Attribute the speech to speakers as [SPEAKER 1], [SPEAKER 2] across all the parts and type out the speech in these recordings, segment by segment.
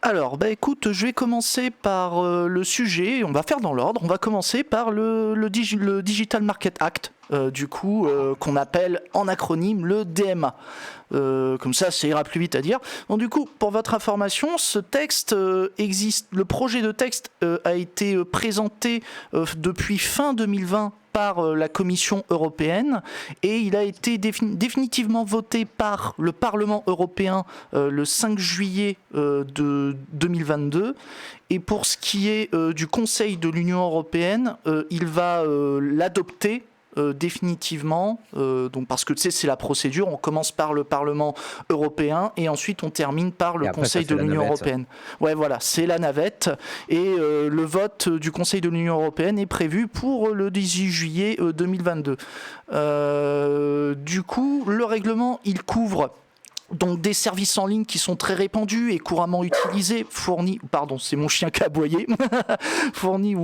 [SPEAKER 1] Alors, bah écoute, je vais commencer par le sujet, on va faire dans l'ordre, on va commencer par le Digital Market Act, qu'on appelle en acronyme le DMA. Comme ça ira plus vite à dire. Donc du coup, pour votre information, ce texte existe, le projet de texte a été présenté depuis fin 2020 par la Commission européenne et il a été définitivement voté par le Parlement européen le 5 juillet de 2022. Et pour ce qui est du Conseil de l'Union européenne, il va l'adopter définitivement, donc parce que tu sais c'est la procédure, on commence par le Parlement européen et ensuite on termine par le Conseil de l'Union européenne. Ouais voilà, c'est la navette et le vote du Conseil de l'Union européenne est prévu pour le 18 juillet 2022. Du coup, le règlement il couvre donc des services en ligne qui sont très répandus et couramment utilisés, fournis ou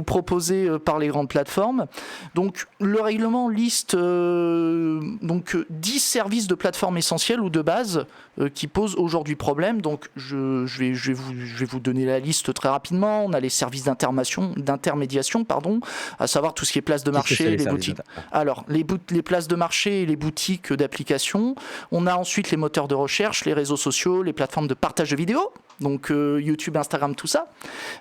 [SPEAKER 1] proposés par les grandes plateformes. Donc le règlement liste 10 services de plateforme essentiels ou de base qui posent aujourd'hui problème. Donc je vais vous donner la liste très rapidement. On a les services d'intermédiation, à savoir tout ce qui est place de marché, les boutiques. Alors les places de marché et les boutiques d'applications. On a ensuite les moteurs de recherche, les réseaux sociaux, les plateformes de partage de vidéos, donc YouTube, Instagram, tout ça.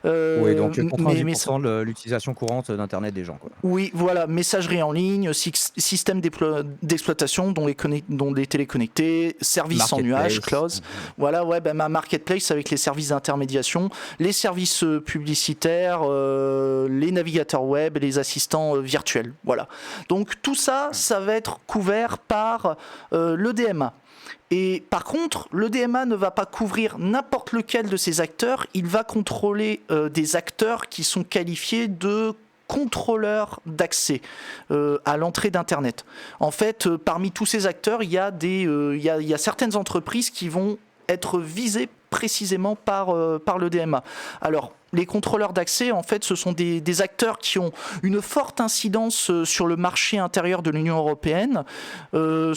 [SPEAKER 2] Oui, donc 90% de l'utilisation courante d'Internet des gens, quoi.
[SPEAKER 1] Oui, voilà, messagerie en ligne, système d'exploitation, dont les téléconnectés, services en nuage, cloud. Voilà, ouais, ma marketplace avec les services d'intermédiation, les services publicitaires, les navigateurs web et les assistants virtuels. Voilà. Donc tout ça, ça va être couvert par le DMA. Et par contre, le DMA ne va pas couvrir n'importe lequel de ces acteurs, il va contrôler des acteurs qui sont qualifiés de contrôleurs d'accès à l'entrée d'Internet. En fait, parmi tous ces acteurs, il y a certaines entreprises qui vont être visées précisément par le DMA. Alors, les contrôleurs d'accès, en fait, ce sont des acteurs qui ont une forte incidence sur le marché intérieur de l'Union européenne. En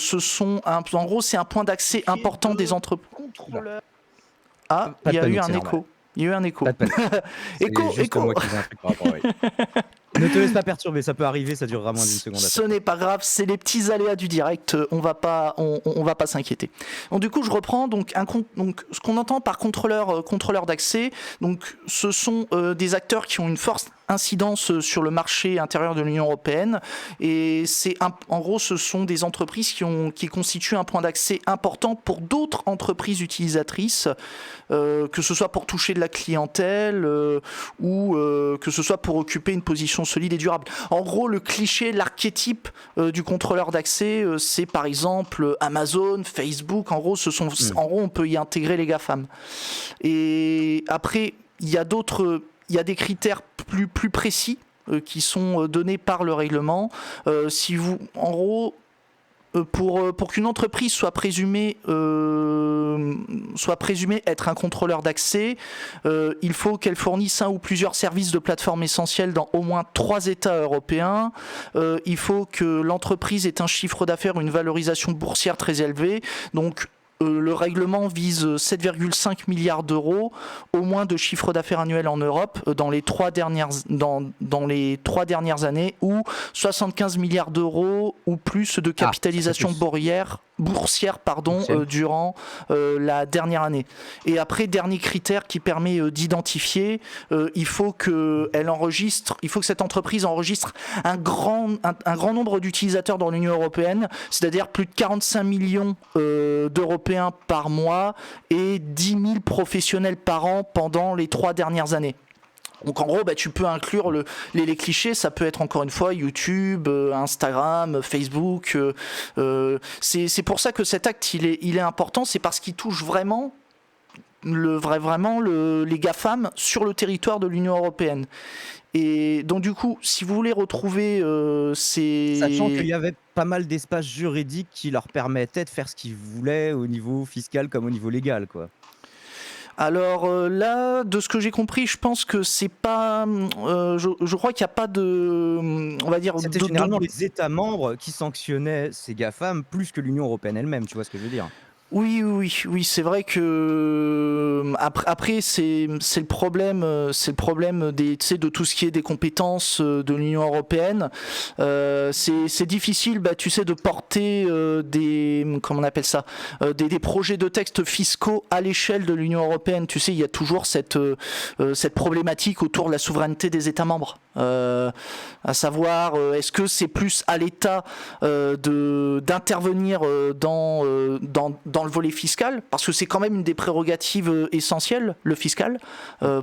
[SPEAKER 1] gros, c'est un point d'accès important des entreprises. Ah, il y a eu un écho. Il y a eu un écho. Écho.
[SPEAKER 2] Ne te laisse pas perturber, ça peut arriver, ça durera moins d'une seconde.
[SPEAKER 1] Ce n'est pas grave, c'est les petits aléas du direct, on va pas s'inquiéter. Donc du coup, je reprends donc ce qu'on entend par contrôleur d'accès. Donc ce sont des acteurs qui ont une forte incidence sur le marché intérieur de l'Union européenne et en gros ce sont des entreprises qui constituent un point d'accès important pour d'autres entreprises utilisatrices, que ce soit pour toucher de la clientèle ou que ce soit pour occuper une position solide et durable. En gros, le cliché, l'archétype du contrôleur d'accès, c'est par exemple Amazon, Facebook. En gros, on peut y intégrer les GAFAM. Et après, il y a des critères plus précis qui sont donnés par le règlement. Pour qu'une entreprise soit présumée être un contrôleur d'accès, il faut qu'elle fournisse un ou plusieurs services de plateforme essentiels dans au moins 3 États européens. Il faut que l'entreprise ait un chiffre d'affaires, une valorisation boursière très élevée. Donc le règlement vise 7,5 milliards d'euros, au moins de chiffre d'affaires annuel en Europe dans les 3 dernières années, ou 75 milliards d'euros ou plus de capitalisation boursière durant la dernière année. Et après, dernier critère qui permet d'identifier, il faut que cette entreprise enregistre un grand nombre d'utilisateurs dans l'Union européenne, c'est-à-dire plus de 45 millions d'Européens par mois et 10 000 professionnels par an pendant les 3 dernières années. Donc en gros, tu peux inclure les clichés, ça peut être encore une fois YouTube, Instagram, Facebook. C'est pour ça que cet acte il est important, c'est parce qu'il touche vraiment les GAFAM sur le territoire de l'Union européenne. Et donc du coup, si vous voulez retrouver
[SPEAKER 2] Sachant qu'il y avait pas mal d'espace juridique qui leur permettait de faire ce qu'ils voulaient au niveau fiscal comme au niveau légal, quoi.
[SPEAKER 1] Alors là, de ce que j'ai compris, je pense que c'est pas. Je crois qu'il n'y a pas de. On va dire.
[SPEAKER 2] C'était généralement les États membres qui sanctionnaient ces GAFAM plus que l'Union européenne elle-même, tu vois ce que je veux dire?
[SPEAKER 1] Oui, c'est vrai que après c'est le problème des, tu sais, de tout ce qui est des compétences de l'Union européenne. C'est difficile, bah, tu sais, de porter des, comment on appelle ça, des projets de texte fiscaux à l'échelle de l'Union européenne. Tu sais, il y a toujours cette problématique autour de la souveraineté des États membres. À savoir, est-ce que c'est plus à l'État d'intervenir dans le volet fiscal, parce que c'est quand même une des prérogatives essentielles, le fiscal,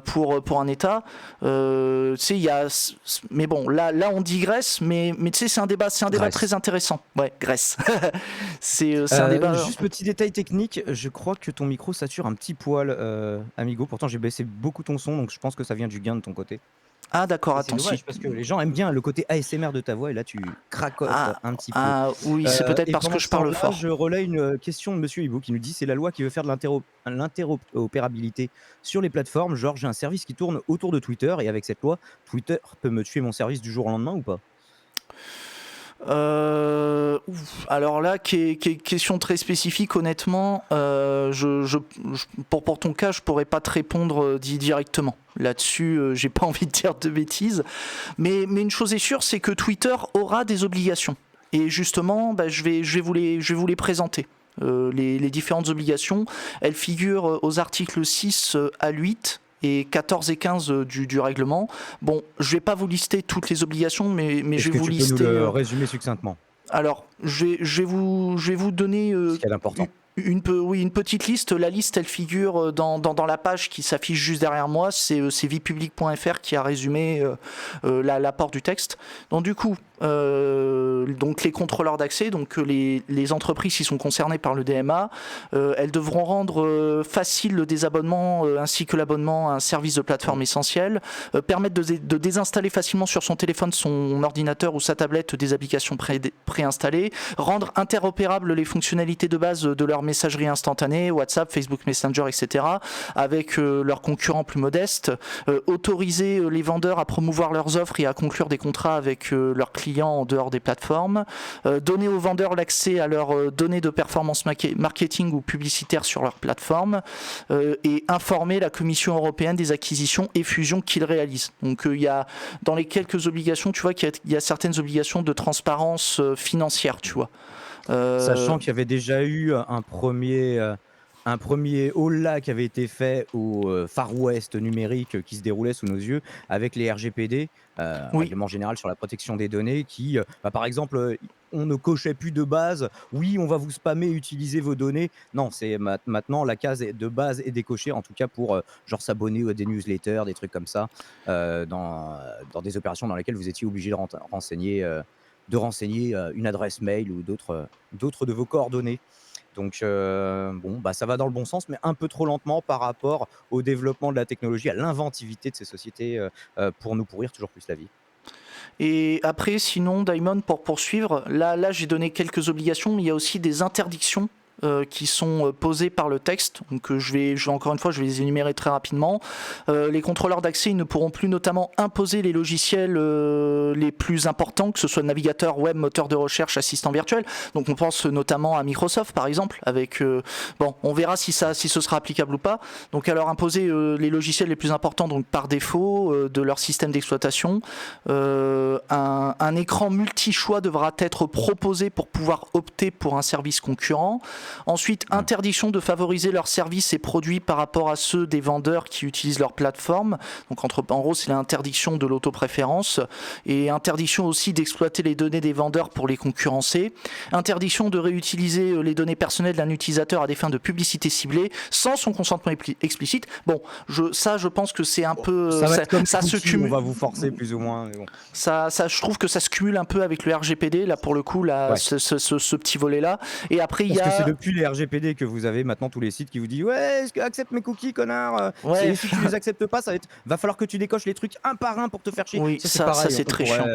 [SPEAKER 1] pour un État. Tu sais, mais bon, là on digresse, mais tu sais, c'est un débat très intéressant. Ouais, Grèce. c'est un débat.
[SPEAKER 2] Juste petit détail technique, je crois que ton micro sature un petit poil, Amigo. Pourtant, j'ai baissé beaucoup ton son, donc je pense que ça vient du gain de ton côté.
[SPEAKER 1] Ah d'accord,
[SPEAKER 2] C'est dommage parce que les gens aiment bien le côté ASMR de ta voix et là tu cracotes un petit peu.
[SPEAKER 1] Oui, c'est peut-être parce que je parle fort.
[SPEAKER 2] Je relais une question de Monsieur Hibou qui nous dit c'est la loi qui veut faire de l'interopérabilité sur les plateformes. Genre j'ai un service qui tourne autour de Twitter et avec cette loi, Twitter peut me tuer mon service du jour au lendemain ou pas?
[SPEAKER 1] Alors là, question très spécifique, honnêtement, pour ton cas, je pourrais pas te répondre directement. Là-dessus, j'ai pas envie de dire de bêtises. Mais une chose est sûre, c'est que Twitter aura des obligations. Et justement, bah, je vais vous les présenter. Les différentes obligations, elles figurent aux articles 6 à 8 et 14 et 15 du règlement. Bon, je vais pas vous lister toutes les obligations, mais je vais vous lister...
[SPEAKER 2] Est-ce que tu peux nous le résumer succinctement?
[SPEAKER 1] Alors, je vais vous donner
[SPEAKER 2] ce qui est important.
[SPEAKER 1] Une petite liste. La liste, elle figure dans la page qui s'affiche juste derrière moi. C'est viepublic.fr qui a résumé l'apport du texte. Donc du coup, donc les contrôleurs d'accès, donc les entreprises qui sont concernées par le DMA, elles devront rendre facile le désabonnement ainsi que l'abonnement à un service de plateforme essentiel, permettre de désinstaller facilement sur son téléphone, son ordinateur ou sa tablette des applications préinstallées, rendre interopérables les fonctionnalités de base de leur messagerie instantanée, WhatsApp, Facebook Messenger, etc., avec leurs concurrents plus modestes, autoriser les vendeurs à promouvoir leurs offres et à conclure des contrats avec leurs clients en dehors des plateformes, donner aux vendeurs l'accès à leurs données de performance marketing ou publicitaire sur leur plateforme, et informer la Commission européenne des acquisitions et fusions qu'ils réalisent. Donc il y a dans les quelques obligations, tu vois qu'il y a certaines obligations de transparence financière, tu vois.
[SPEAKER 2] Sachant qu'il y avait déjà eu un premier haul-là qui avait été fait au Far West numérique qui se déroulait sous nos yeux avec les RGPD, Règlement général sur la protection des données, qui, par exemple, on ne cochait plus de base, oui, on va vous spammer, utiliser vos données. Non, c'est maintenant la case de base est décochée, en tout cas pour genre s'abonner à des newsletters, des trucs comme ça, dans des opérations dans lesquelles vous étiez obligé de renseigner une adresse mail ou d'autres de vos coordonnées. Donc bon, bah, ça va dans le bon sens, mais un peu trop lentement par rapport au développement de la technologie, à l'inventivité de ces sociétés pour nous pourrir toujours plus la vie.
[SPEAKER 1] Et après, sinon, Daimon, pour poursuivre, là j'ai donné quelques obligations, mais il y a aussi des interdictions qui sont posées par le texte. Donc encore une fois, je vais les énumérer très rapidement. Les contrôleurs d'accès, ils ne pourront plus notamment imposer les logiciels les plus importants, que ce soit navigateur web, moteur de recherche, assistant virtuel. Donc on pense notamment à Microsoft par exemple, avec bon, on verra si ce sera applicable ou pas. Donc à leur imposer les logiciels les plus importants, donc par défaut de leur système d'exploitation. Un écran multi-choix devra être proposé pour pouvoir opter pour un service concurrent. Ensuite, interdiction de favoriser leurs services et produits par rapport à ceux des vendeurs qui utilisent leur plateforme. Donc en gros, c'est l'interdiction de l'autopréférence, et interdiction aussi d'exploiter les données des vendeurs pour les concurrencer. Interdiction de réutiliser les données personnelles d'un utilisateur à des fins de publicité ciblée sans son consentement explicite. Bon, je pense que c'est un peu ça se cumule.
[SPEAKER 2] On va vous forcer plus ou moins. Mais bon.
[SPEAKER 1] Ça, je trouve que ça se cumule un peu avec le RGPD là pour le coup là, ouais. ce petit volet là. Et après il y a.
[SPEAKER 2] Parce que c'est depuis les RGPD que vous avez maintenant tous les sites qui vous disent ouais, accepte mes cookies, connard. Ouais. Si tu les acceptes pas, va falloir que tu décoches les trucs un par un pour te faire chier.
[SPEAKER 1] Oui, ça c'est très chiant.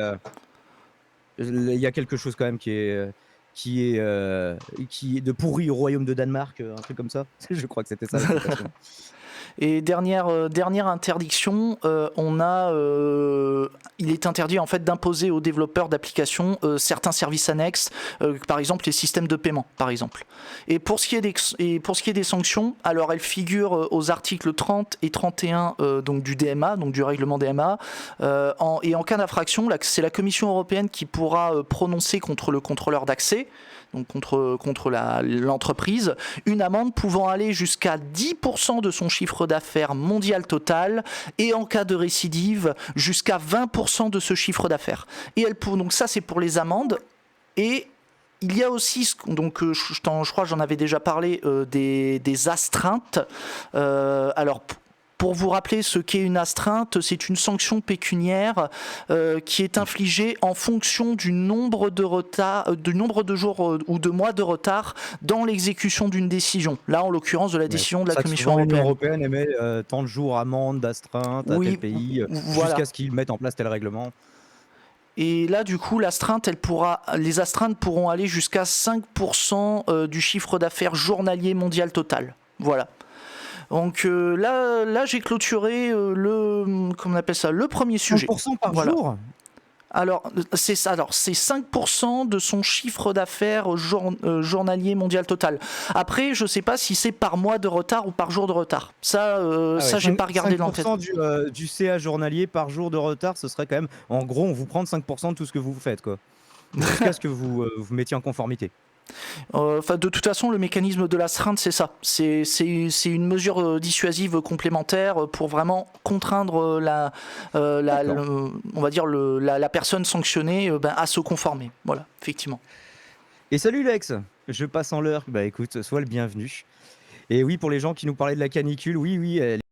[SPEAKER 2] Il y a quelque chose quand même qui est de pourri au royaume de Danemark, un truc comme ça. Je crois que c'était ça.
[SPEAKER 1] Et dernière interdiction, il est interdit en fait d'imposer aux développeurs d'applications certains services annexes, par exemple les systèmes de paiement, par exemple. Et pour ce qui est des sanctions, alors elles figurent aux articles 30 et 31 donc du DMA, donc du règlement DMA. Et en cas d'infraction, c'est la Commission européenne qui pourra prononcer contre le contrôleur d'accès, donc contre l'entreprise, une amende pouvant aller jusqu'à 10% de son chiffre d'affaires mondial total, et en cas de récidive, jusqu'à 20% de ce chiffre d'affaires. Donc ça, c'est pour les amendes. Et il y a aussi, donc je crois que j'en avais déjà parlé, des astreintes. Alors, pour vous rappeler ce qu'est une astreinte, c'est une sanction pécuniaire qui est infligée en fonction du nombre de jours ou de mois de retard dans l'exécution d'une décision. Là, en l'occurrence, de la décision de la Commission européenne.
[SPEAKER 2] L'Union européenne émet tant de jours amende d'astreinte à tel pays, jusqu'à ce qu'ils mettent en place tel règlement.
[SPEAKER 1] Et là, du coup, les astreintes pourront aller jusqu'à 5% du chiffre d'affaires journalier mondial total. Voilà. Donc là j'ai clôturé le premier sujet.
[SPEAKER 2] 5% par jour ?
[SPEAKER 1] Alors c'est ça. Alors c'est 5% de son chiffre d'affaires journalier mondial total. Après, je sais pas si c'est par mois de retard ou par jour de retard. Ça, j'ai pas regardé dans tête.
[SPEAKER 2] 5% du CA journalier par jour de retard, ce serait quand même, en gros, on vous prend 5% de tout ce que vous faites, quoi. Jusqu'à ce que vous mettiez en conformité.
[SPEAKER 1] De toute façon, le mécanisme de l'astreinte, c'est ça. C'est une mesure dissuasive complémentaire pour vraiment contraindre on va dire la personne sanctionnée à se conformer. Voilà, effectivement.
[SPEAKER 2] Et salut Lex, je passe en l'heure. Bah écoute, sois le bienvenu. Et oui, pour les gens qui nous parlaient de la canicule, oui,